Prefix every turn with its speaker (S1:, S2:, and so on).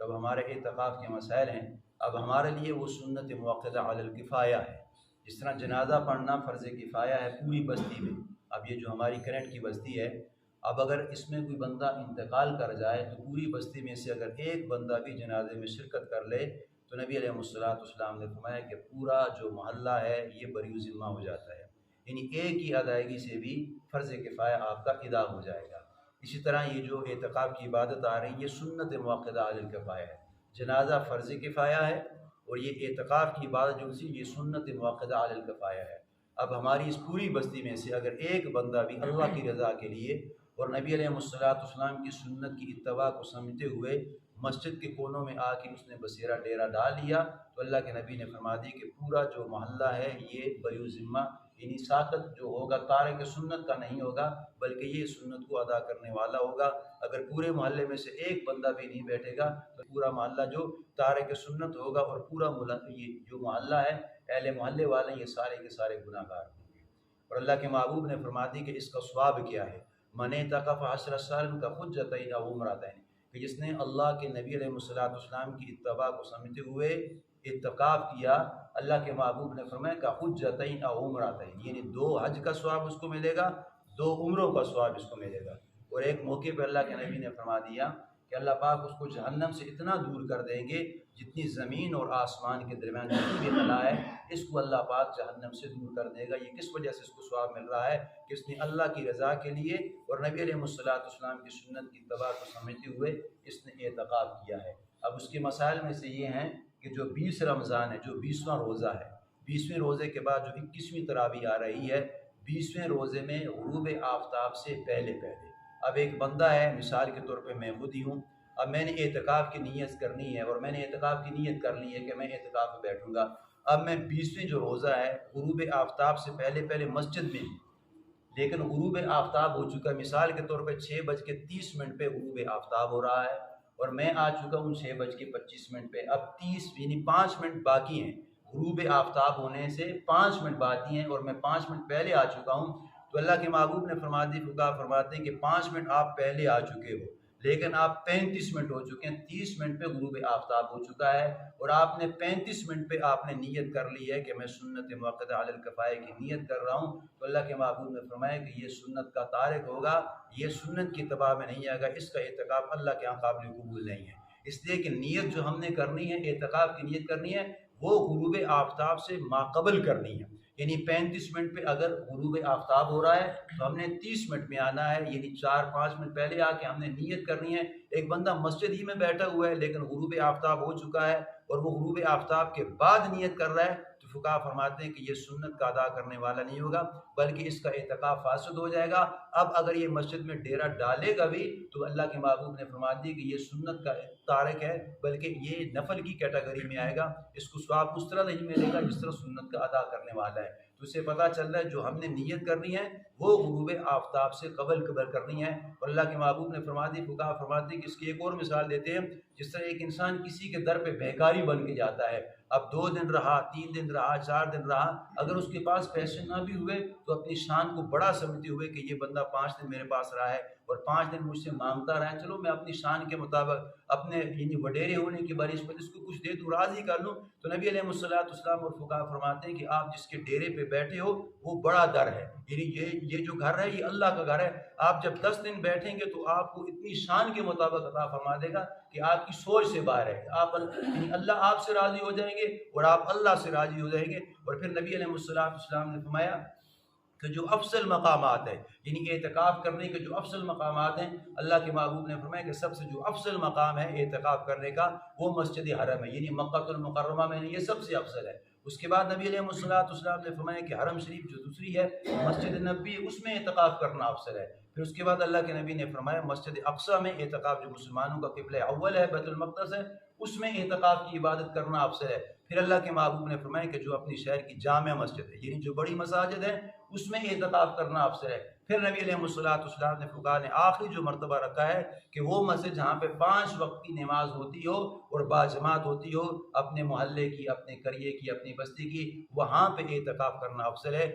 S1: اب ہمارے اعتکاف کے مسائل ہیں، اب ہمارے لیے وہ سنت موقدہ علی الکفایہ ہے۔ جس طرح جنازہ پڑھنا فرض کفایہ ہے پوری بستی میں، اب یہ جو ہماری کرنٹ کی بستی ہے، اب اگر اس میں کوئی بندہ انتقال کر جائے تو پوری بستی میں سے اگر ایک بندہ بھی جنازے میں شرکت کر لے تو نبی علیہ السلام نے فرمایا کہ پورا جو محلہ ہے یہ بری ذمہ ہو جاتا ہے، یعنی ایک ہی ادائیگی سے بھی فرض کفایہ آپ کا ادا ہو جائے گا۔ اسی طرح یہ جو اعتکاف کی عبادت آ رہی ہے یہ سنت موقدہ علی الکفایہ ہے، جنازہ فرض کفایہ ہے اور یہ اعتکاف کی عبادت جو سی یہ سنت موقدہ علی الکفایہ ہے۔ اب ہماری اس پوری بستی میں سے اگر ایک بندہ بھی اللہ کی رضا کے لیے اور نبی علیہ السلام کی سنت کی اتباع کو سمجھتے ہوئے مسجد کے کونوں میں آ کے اس نے بسیرا ڈیرا ڈال لیا تو اللہ کے نبی نے فرما دی کہ پورا جو محلہ ہے یہ بری ذمہ، یعنی ساقط جو ہوگا تارک سنت کا نہیں ہوگا بلکہ یہ سنت کو ادا کرنے والا ہوگا۔ اگر پورے محلے میں سے ایک بندہ بھی نہیں بیٹھے گا تو پورا محلہ جو تارک سنت ہوگا اور پورا یہ جو محلہ ہے اہل محلے والے یہ سارے کے سارے گناہ گار ہوں گے۔ اور اللہ کے محبوب نے فرما دی کہ اس کا ثواب کیا ہے، من اعتکف 10 سال کا حجتین او عمرتین، کہ جس نے اللہ کے نبی علیہ السلام کی اتباع کو سمجھتے ہوئے اعتکاف کیا، اللہ کے محبوب نے فرمایا کہ حجتین او عمرتین، یعنی 2 حج کا ثواب اس کو ملے گا، 2 عمروں کا ثواب اس کو ملے گا۔ اور ایک موقع پہ اللہ کے نبی نے فرما دیا کہ اللہ پاک اس کو جہنم سے اتنا دور کر دیں گے جتنی زمین اور آسمان کے درمیان جتنی بھی خلا ہے اس کو اللہ پاک جہنم سے دور کر دے گا۔ یہ کس وجہ سے اس کو ثواب مل رہا ہے کہ اس نے اللہ کی رضا کے لیے اور نبی علیہ السلام کی سنت کی اتباع کو سمجھتے ہوئے اس نے اعتکاف کیا ہے۔ اب اس کے مسائل میں سے یہ ہیں کہ جو 20 رمضان ہے، جو 20واں روزہ ہے، 20ویں روزے کے بعد جو 21ویں تراویح آ رہی ہے، 20ویں روزے میں غروب آفتاب سے پہلے اب ایک بندہ ہے، مثال کے طور پہ میں خود ہی ہوں، اب میں نے اعتکاف کی نیت کرنی ہے اور میں نے اعتکاف کی نیت کر لی ہے کہ میں اعتکاف میں بیٹھوں گا۔ اب میں 20ویں جو روزہ ہے غروب آفتاب سے پہلے مسجد میں، لیکن غروب آفتاب ہو چکا، مثال کے طور پہ 6:30 پہ غروب آفتاب ہو رہا ہے اور میں آ چکا ہوں 6:25 پہ، اب 30 یعنی 5 منٹ باقی ہیں، غروب آفتاب ہونے سے 5 منٹ باقی ہیں اور میں 5 منٹ پہلے آ چکا ہوں، تو اللہ کے محبوب نے فرماتے ہیں کہ 5 منٹ آپ پہلے آ چکے ہو لیکن آپ 35 منٹ ہو چکے ہیں، 30 منٹ پہ غروب آفتاب ہو چکا ہے اور آپ نے 35 منٹ پہ آپ نے نیت کر لی ہے کہ میں سنت موقدہ علی الکفایہ کی نیت کر رہا ہوں، تو اللہ کے محبوب نے فرمایا کہ یہ سنت کا تارک ہوگا، یہ سنت کی اتباع میں نہیں آئے گا، اس کا اعتکاف اللہ کے یہاں قابل قبول نہیں ہے۔ اس لیے کہ نیت جو ہم نے کرنی ہے، اعتکاف کی نیت کرنی ہے، وہ غروب آفتاب سے ماقبل کرنی ہے، یعنی 35 منٹ پہ اگر غروب آفتاب ہو رہا ہے تو ہم نے 30 منٹ میں آنا ہے، یعنی 4-5 منٹ پہلے آ کے ہم نے نیت کرنی ہے۔ ایک بندہ مسجد ہی میں بیٹھا ہوا ہے لیکن غروب آفتاب ہو چکا ہے اور وہ غروب آفتاب کے بعد نیت کر رہا ہے تو فقہا فرماتے ہیں کہ یہ سنت کا ادا کرنے والا نہیں ہوگا بلکہ اس کا اعتکاف فاسد ہو جائے گا۔ اب اگر یہ مسجد میں ڈیرا ڈالے گا بھی تو اللہ کے محبوب نے فرما دی کہ یہ سنت کا تارک ہے بلکہ یہ نفل کی کیٹیگری میں آئے گا، اس کو ثواب اس طرح نہیں ملے گا جس طرح سنت کا ادا کرنے والا ہے۔ تو اسے پتہ چل رہا ہے جو ہم نے نیت کرنی ہے وہ غروب آفتاب سے قبل کرنی ہے، اور اللہ کے محبوب نے فرما دی، فقہا فرماتے ہیں کہ اس کی ایک اور مثال دیتے ہیں، جس طرح ایک انسان کسی کے در پہ بھیکاری بن کے جاتا ہے، اب 2 دن رہا، 3 دن رہا، 4 دن رہا، اگر اس کے پاس پیسے نہ بھی ہوئے تو اپنی شان کو بڑا سمجھتے ہوئے کہ یہ بندہ 5 دن میرے پاس رہا ہے اور 5 دن مجھ سے مانگتا رہا ہے، چلو میں اپنی شان کے مطابق اپنے یعنی وڈیرے ہونے کی بارش پر اس کو کچھ دے دوں، راضی کر لوں، تو نبی علیہ السلام اور فقہا فرماتے ہیں کہ آپ جس کے ڈیرے پہ بیٹھے ہو وہ بڑا در ہے، یعنی یہ جو گھر ہے یہ اللہ کا گھر ہے، آپ جب 10 دن بیٹھیں گے تو آپ کو اتنی شان کے مطابق عطا فرما دے گا کہ آپ کی سوچ سے باہر ہے، آپ یعنی اللہ آپ سے راضی ہو جائیں گے اور آپ اللہ سے راضی ہو جائیں گے۔ اور پھر نبی علیہ السلام نے فرمایا کہ جو افضل مقامات ہیں، یعنی اعتکاف کرنے کے جو افضل مقامات ہیں، اللہ کے محبوب نے فرمایا کہ سب سے جو افضل مقام ہے اعتکاف کرنے کا وہ مسجد حرم ہے، یعنی مکہ المکرمہ میں یہ سب سے افضل ہے۔ اس کے بعد نبی علیہ السلام نے فرمایا کہ حرم شریف جو دوسری ہے مسجد نبی، اس میں اعتکاف کرنا افضل ہے۔ پھر اس کے بعد اللہ کے نبی نے فرمایا مسجد اقصیٰ میں اعتکاف، جو مسلمانوں کا قبلہ اول ہے، بیت المقدس ہے، اس میں اعتکاف کی عبادت کرنا افضل ہے۔ پھر اللہ کے محبوب نے فرمایا کہ جو اپنی شہر کی جامع مسجد ہے، یعنی جو بڑی مساجد ہے اس میں اعتکاف کرنا افضل ہے۔ پھر نبی علیہ السلام نے فقہا نے آخری جو مرتبہ رکھا ہے کہ وہ مسجد جہاں پہ 5 وقت کی نماز ہوتی ہو اور باجماعت ہوتی ہو، اپنے محلے کی، اپنے قریے کی، اپنی بستی کی، وہاں پہ اعتکاف کرنا افضل ہے۔